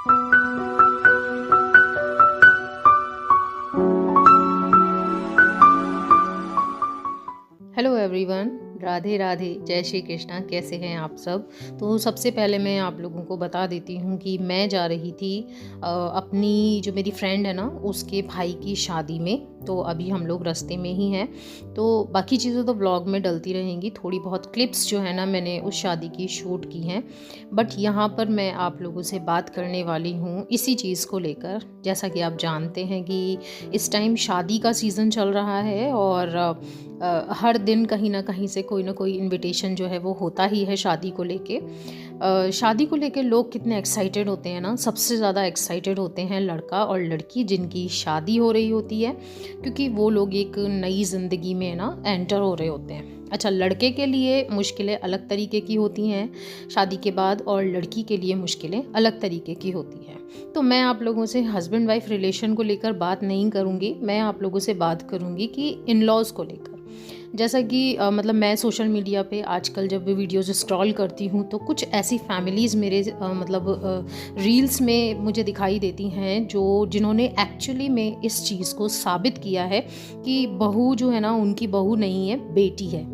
Hello everyone, Radhe Radhe, जय श्री कृष्णा। कैसे हैं आप सब। तो सबसे पहले मैं आप लोगों को बता देती हूँ कि मैं जा रही थी अपनी जो मेरी फ्रेंड है ना उसके भाई की शादी में। तो अभी हम लोग रास्ते में ही हैं, तो बाकी चीज़ें तो व्लॉग में डलती रहेंगी। थोड़ी बहुत क्लिप्स जो है ना मैंने उस शादी की शूट की हैं, बट यहाँ पर मैं आप लोगों से बात करने वाली हूँ इसी चीज़ को लेकर। जैसा कि आप जानते हैं कि इस टाइम शादी का सीज़न चल रहा है और हर दिन कहीं ना कहीं से कोई ना कोई इनविटेशन जो है वो होता ही है शादी को लेके। शादी को लेके लोग कितने एक्साइटेड होते हैं ना। सबसे ज़्यादा एक्साइटेड होते हैं लड़का और लड़की जिनकी शादी हो रही होती है, क्योंकि वो लोग एक नई ज़िंदगी में ना एंटर हो रहे होते हैं। अच्छा, लड़के के लिए मुश्किलें अलग तरीके की होती हैं शादी के बाद, और लड़की के लिए मुश्किलें अलग तरीके की होती हैं। तो मैं आप लोगों से हस्बैंड वाइफ रिलेशन को लेकर बात नहीं करूँगी, मैं आप लोगों से बात करूँगी कि इन लॉज़ को लेकर। जैसा कि मतलब मैं सोशल मीडिया पे आजकल जब भी वीडियोज़ स्क्रॉल करती हूँ तो कुछ ऐसी फैमिलीज़ मेरे रील्स में मुझे दिखाई देती हैं जिन्होंने एक्चुअली में इस चीज़ को साबित किया है कि बहू जो है ना उनकी बहू नहीं है, बेटी है।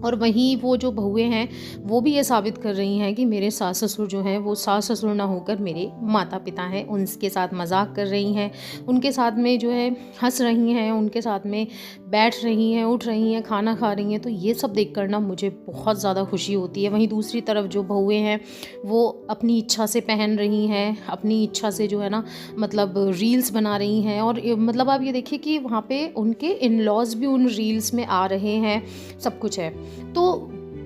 और वहीं वो जो बहुएं हैं वो भी ये साबित कर रही हैं कि मेरे सास ससुर जो हैं वो सास ससुर ना होकर मेरे माता पिता हैं। उनके साथ मजाक कर रही हैं, उनके साथ में जो है हंस रही हैं, उनके साथ में बैठ रही हैं, उठ रही हैं, खाना खा रही हैं। तो ये सब देख कर ना मुझे बहुत ज़्यादा खुशी होती है। वहीं दूसरी तरफ जो बहुएं हैं वो अपनी इच्छा से पहन रही हैं, अपनी इच्छा से जो है ना मतलब रील्स बना रही हैं। और मतलब आप ये देखिए कि वहाँ पे उनके इन लॉज भी उन रील्स में आ रहे हैं, सब कुछ है। तो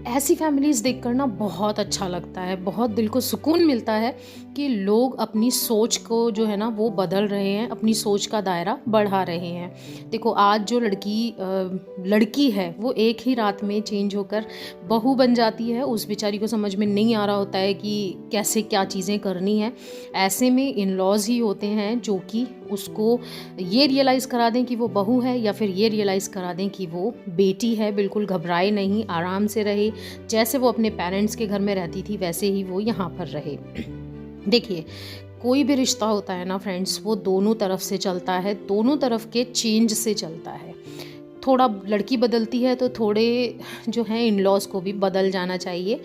ऐसी फैमिलीज़ देखकर ना बहुत अच्छा लगता है, बहुत दिल को सुकून मिलता है कि लोग अपनी सोच को जो है ना वो बदल रहे हैं, अपनी सोच का दायरा बढ़ा रहे हैं। देखो, आज जो लड़की है वो एक ही रात में चेंज होकर बहू बन जाती है। उस बेचारी को समझ में नहीं आ रहा होता है कि कैसे क्या चीज़ें करनी है। ऐसे में इन लॉज ही होते हैं जो कि उसको ये रियलाइज़ करा दें कि वो बहू है, या फिर ये रियलाइज़ करा दें कि वो बेटी है। बिल्कुल घबराए नहीं, आराम से रहे। जैसे वो अपने पेरेंट्स के घर में रहती थी वैसे ही वो यहाँ पर रहे। देखिए, कोई भी रिश्ता होता है ना फ्रेंड्स, वो दोनों तरफ से चलता है, दोनों तरफ के चेंज से चलता है। थोड़ा लड़की बदलती है तो थोड़े जो हैं इन लॉज को भी बदल जाना चाहिए।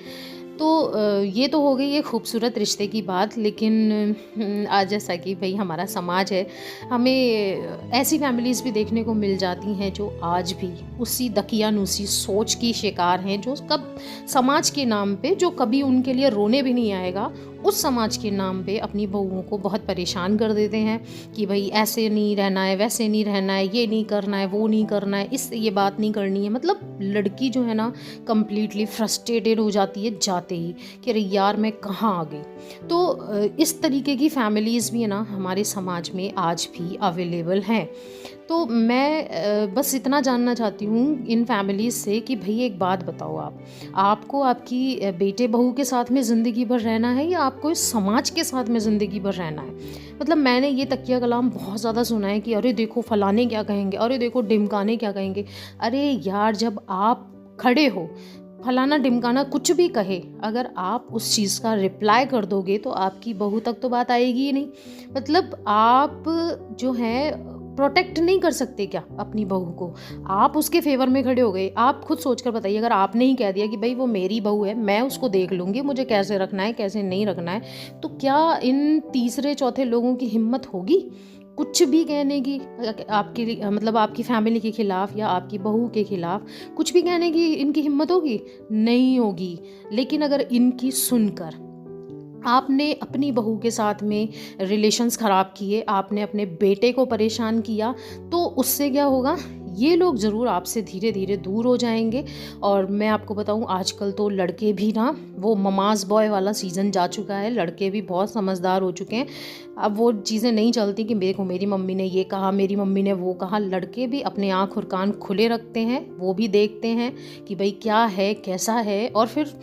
तो ये तो हो गई एक खूबसूरत रिश्ते की बात। लेकिन आज जैसा कि भाई हमारा समाज है, हमें ऐसी फैमिलीज़ भी देखने को मिल जाती हैं जो आज भी उसी दकियानूसी सोच की शिकार हैं, जो कब समाज के नाम पे, जो कभी उनके लिए रोने भी नहीं आएगा, उस समाज के नाम पे अपनी बहुओं को बहुत परेशान कर देते हैं कि भाई ऐसे नहीं रहना है, वैसे नहीं रहना है, ये नहीं करना है, वो नहीं करना है, ये बात नहीं करनी है। मतलब लड़की जो है ना कम्प्लीटली फ्रस्ट्रेटेड हो जाती है जाते ही कि अरे यार मैं कहाँ आ गई। तो इस तरीके की फैमिलीज़ भी है ना हमारे समाज में आज भी अवेलेबल हैं। तो मैं बस इतना जानना चाहती हूँ इन फैमिलीज़ से कि भाई एक बात बताओ, आपको आपकी बेटे बहू के साथ में ज़िंदगी भर रहना है, या आपको इस समाज के साथ में ज़िंदगी भर रहना है। मतलब मैंने ये तकिया कलाम बहुत ज़्यादा सुना है कि अरे देखो फलाने क्या कहेंगे, अरे देखो ढिमकाने क्या कहेंगे। अरे यार, जब आप खड़े हो, फलाना ढिमकाना कुछ भी कहे, अगर आप उस चीज़ का रिप्लाई कर दोगे तो आपकी बहू तक तो बात आएगी ही नहीं। मतलब आप जो है प्रोटेक्ट नहीं कर सकते क्या अपनी बहू को? आप उसके फेवर में खड़े हो गए। आप खुद सोचकर बताइए, अगर आपने ही कह दिया कि भाई वो मेरी बहू है, मैं उसको देख लूँगी, मुझे कैसे रखना है कैसे नहीं रखना है, तो क्या इन तीसरे चौथे लोगों की हिम्मत होगी कुछ भी कहने की? आपकी मतलब आपकी फैमिली के खिलाफ या आपकी बहू के खिलाफ कुछ भी कहने की इनकी हिम्मत होगी? नहीं होगी। लेकिन अगर इनकी सुनकर आपने अपनी बहू के साथ में रिलेशंस ख़राब किए, आपने अपने बेटे को परेशान किया, तो उससे क्या होगा? ये लोग ज़रूर आपसे धीरे धीरे दूर हो जाएंगे। और मैं आपको बताऊं, आजकल तो लड़के भी ना, वो ममाज़ बॉय वाला सीज़न जा चुका है, लड़के भी बहुत समझदार हो चुके हैं। अब वो चीज़ें नहीं चलती कि मेरे को मेरी मम्मी ने ये कहा, मेरी मम्मी ने वो कहा। लड़के भी अपने आँख और कान खुले रखते हैं, वो भी देखते हैं कि भाई क्या है कैसा है, और फिर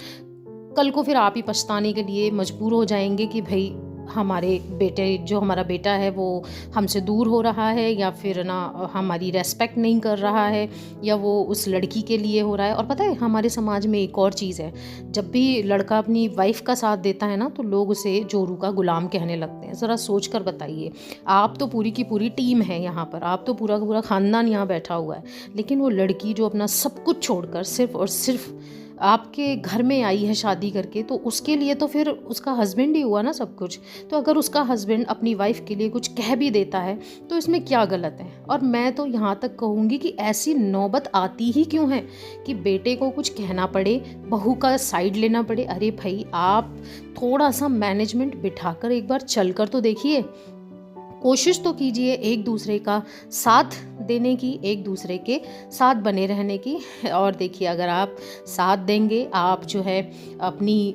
कल को फिर आप ही पछताने के लिए मजबूर हो जाएंगे कि भाई हमारा बेटा है वो हमसे दूर हो रहा है, या फिर ना हमारी रेस्पेक्ट नहीं कर रहा है, या वो उस लड़की के लिए हो रहा है। और पता है हमारे समाज में एक और चीज़ है, जब भी लड़का अपनी वाइफ का साथ देता है ना तो लोग उसे जोरू का गुलाम कहने लगते हैं। ज़रा सोच कर बताइए, आप तो पूरी की पूरी टीम है यहाँ पर, आप तो पूरा का पूरा ख़ानदान यहाँ बैठा हुआ है, लेकिन वो लड़की जो अपना सब कुछ छोड़कर सिर्फ और सिर्फ आपके घर में आई है शादी करके, तो उसके लिए तो फिर उसका हस्बैंड ही हुआ ना सब कुछ। तो अगर उसका हस्बैंड अपनी वाइफ के लिए कुछ कह भी देता है तो इसमें क्या गलत है। और मैं तो यहाँ तक कहूँगी कि ऐसी नौबत आती ही क्यों है कि बेटे को कुछ कहना पड़े, बहू का साइड लेना पड़े। अरे भाई, आप थोड़ा सा मैनेजमेंट बिठाकर एक बार चल कर तो देखिए, कोशिश तो कीजिए एक दूसरे का साथ देने की, एक दूसरे के साथ बने रहने की। और देखिए, अगर आप साथ देंगे, आप जो है अपनी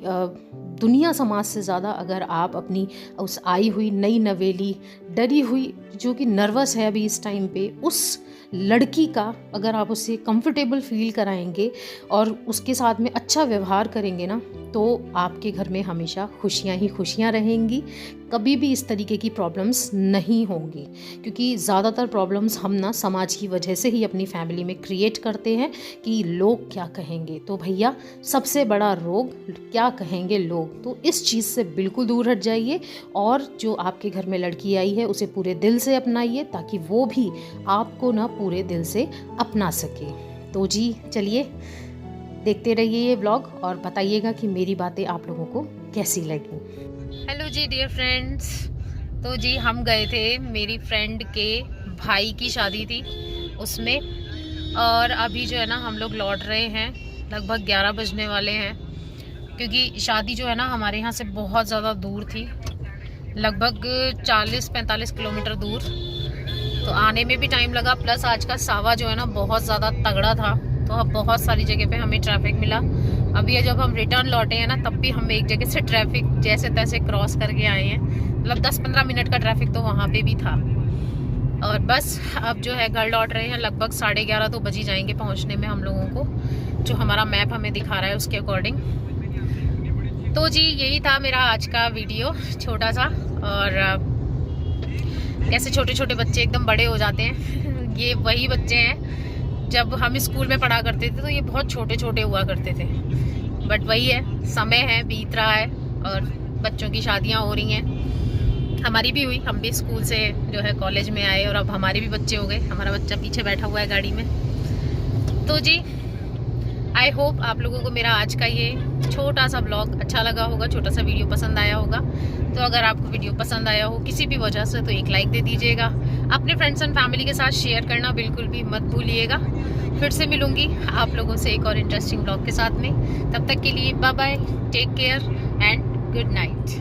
दुनिया समाज से ज़्यादा अगर आप अपनी उस आई हुई नई नवेली डरी हुई जो कि नर्वस है अभी इस टाइम पे, उस लड़की का अगर आप उससे कंफर्टेबल फील कराएंगे और उसके साथ में अच्छा व्यवहार करेंगे ना, तो आपके घर में हमेशा खुशियाँ ही खुशियाँ रहेंगी। कभी भी इस तरीके की प्रॉब्लम्स नहीं होंगी, क्योंकि ज़्यादातर प्रॉब्लम्स हम ना समाज की वजह से ही अपनी फैमिली में क्रिएट करते हैं कि लोग क्या कहेंगे। तो भैया, सबसे बड़ा रोग क्या कहेंगे लोग, तो इस चीज़ से बिल्कुल दूर हट जाइए और जो आपके घर में लड़की आई है उसे पूरे दिल से अपनाइए, ताकि वो भी आपको ना पूरे दिल से अपना सके। तो जी चलिए, देखते रहिए ये व्लॉग और बताइएगा कि मेरी बातें आप लोगों को कैसी लगी। हेलो जी डियर फ्रेंड्स, तो जी हम गए थे, मेरी फ्रेंड के भाई की शादी थी उसमें, और अभी जो है ना हम लोग लौट रहे हैं, लगभग 11 बजने वाले हैं, क्योंकि शादी जो है ना हमारे यहाँ से बहुत ज़्यादा दूर थी, लगभग 40-45 किलोमीटर दूर। तो आने में भी टाइम लगा, प्लस आज का सावा जो है ना बहुत ज़्यादा तगड़ा था, तो अब बहुत सारी जगह पे हमें ट्रैफिक मिला। अभी जब हम रिटर्न लौटे हैं ना, तब भी हम एक जगह से ट्रैफिक जैसे तैसे क्रॉस करके आए हैं, मतलब 10-15 मिनट का ट्रैफिक तो वहाँ पे भी था। और बस अब जो है घर लौट रहे हैं, लगभग 11:30 तो बज ही जाएंगे पहुँचने में हम लोगों को, जो हमारा मैप हमें दिखा रहा है उसके अकॉर्डिंग। तो जी यही था मेरा आज का वीडियो, छोटा सा। और कैसे छोटे छोटे बच्चे एकदम बड़े हो जाते हैं ये वही बच्चे हैं जब हम स्कूल में पढ़ा करते थे, तो ये बहुत छोटे छोटे हुआ करते थे। बट वही है, समय है, बीत रहा है और बच्चों की शादियां हो रही हैं। हमारी भी हुई, हम भी स्कूल से जो है कॉलेज में आए और अब हमारे भी बच्चे हो गए। हमारा बच्चा पीछे बैठा हुआ है गाड़ी में। तो जी आई होप आप लोगों को मेरा आज का ये छोटा सा ब्लॉग अच्छा लगा होगा, छोटा सा वीडियो पसंद आया होगा। तो अगर आपको वीडियो पसंद आया हो किसी भी वजह से, तो एक लाइक दे दीजिएगा। अपने फ्रेंड्स एंड फैमिली के साथ शेयर करना बिल्कुल भी मत भूलिएगा। फिर से मिलूंगी आप लोगों से एक और इंटरेस्टिंग ब्लॉग के साथ में। तब तक के लिए bye bye, take care and good night.